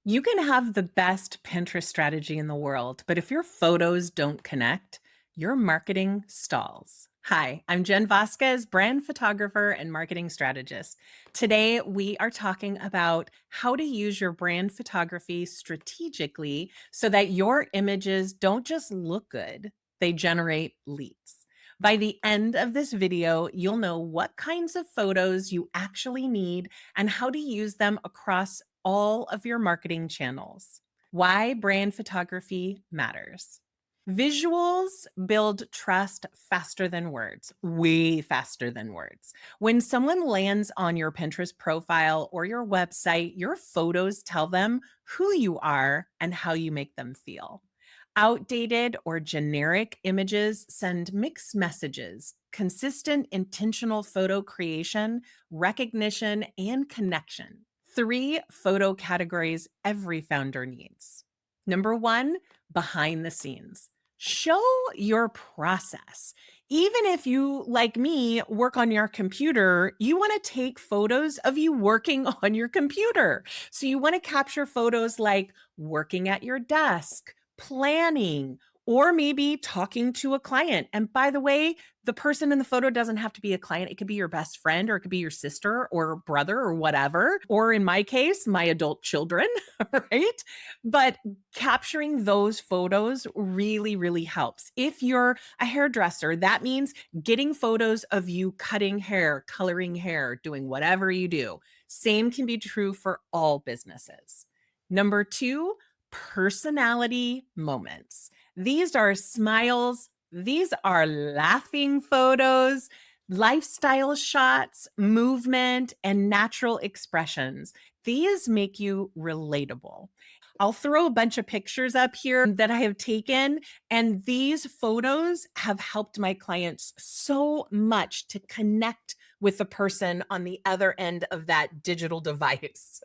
You can have the best Pinterest strategy in the world, but if your photos don't connect, your marketing stalls. Hi, I'm Jen Vasquez, brand photographer and marketing strategist. Today, we are talking about how to use your brand photography strategically so that your images don't just look good, they generate leads. By the end of this video, you'll know what kinds of photos you actually need and how to use them across all of your marketing channels. Why brand photography matters. Visuals build trust faster than words, way faster than words. When someone lands on your Pinterest profile or your website, your photos tell them who you are and how you make them feel. Outdated or generic images send mixed messages. Consistent, intentional photo creation, recognition, and connection. Three photo categories every founder needs. Number one, behind the scenes. Show your process. Even if you, like me, work on your computer, you want to take photos of you working on your computer. So you want to capture photos like working at your desk, planning, or maybe talking to a client. And by the way, the person in the photo doesn't have to be a client. It could be your best friend, or it could be your sister or brother or whatever. Or in my case, my adult children, right? But capturing those photos really, really helps. If you're a hairdresser, that means getting photos of you cutting hair, coloring hair, doing whatever you do. Same can be true for all businesses. Number two, personality moments. These are smiles, these are laughing photos, lifestyle shots, movement, and natural expressions. These make you relatable. I'll throw a bunch of pictures up here that I have taken, and these photos have helped my clients so much to connect with the person on the other end of that digital device.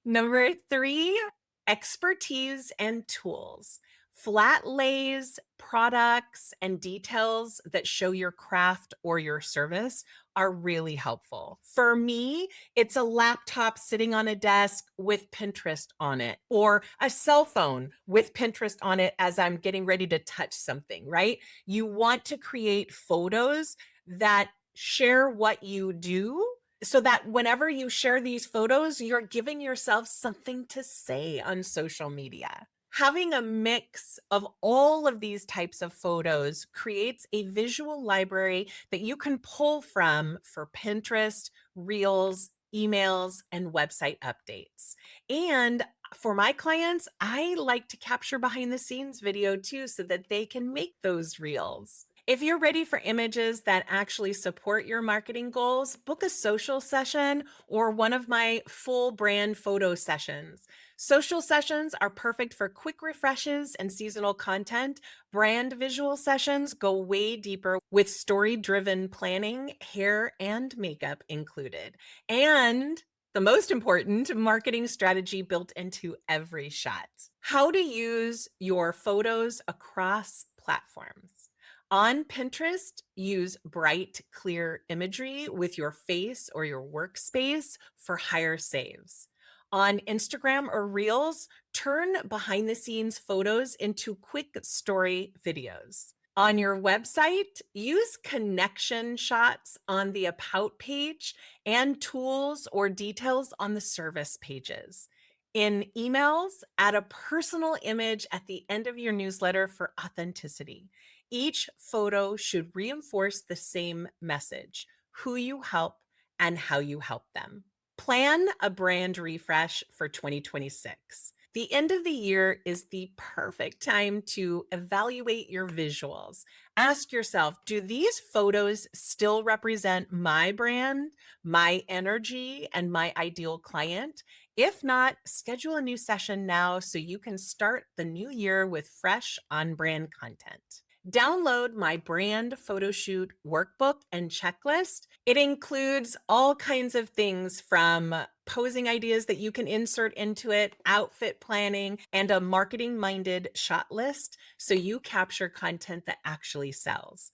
Number three, expertise and tools. Flat lays, products, and details that show your craft or your service are really helpful. For me, it's a laptop sitting on a desk with Pinterest on it, or a cell phone with Pinterest on it as I'm getting ready to touch something, right? You want to create photos that share what you do so that whenever you share these photos, you're giving yourself something to say on social media. Having a mix of all of these types of photos creates a visual library that you can pull from for Pinterest, Reels, emails, and website updates. And for my clients, I like to capture behind the scenes video too so that they can make those reels. If you're ready for images that actually support your marketing goals, book a social session or one of my full brand photo sessions. Social sessions are perfect for quick refreshes and seasonal content. Brand visual sessions go way deeper with story driven planning, hair, and makeup included. And the most important marketing strategy built into every shot. How to use your photos across platforms. On Pinterest, use bright, clear imagery with your face or your workspace for higher saves. On Instagram or Reels, turn behind the scenes photos into quick story videos. On your website, use connection shots on the About page and tools or details on the service pages. In emails, add a personal image at the end of your newsletter for authenticity. Each photo should reinforce the same message: who you help and how you help them. Plan a brand refresh for 2026. The end of the year is the perfect time to evaluate your visuals. Ask yourself, do these photos still represent my brand, my energy, and my ideal client? If not, schedule a new session now so you can start the new year with fresh on brand content. Download my brand photo shoot workbook and checklist. It includes all kinds of things from posing ideas that you can insert into it, outfit planning, and a marketing minded shot list so you capture content that actually sells.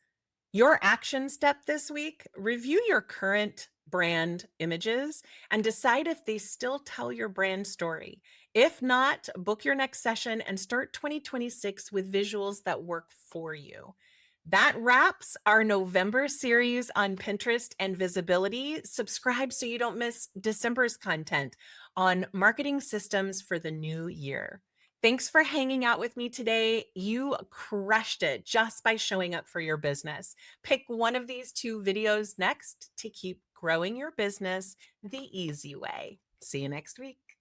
Your action step this week: review your current brand images and decide if they still tell your brand story. If not, book your next session and start 2026 with visuals that work for you. That wraps our November series on Pinterest and visibility. Subscribe so you don't miss December's content on marketing systems for the new year. Thanks for hanging out with me today. You crushed it just by showing up for your business. Pick one of these two videos next to keep growing your business the easy way. See you next week.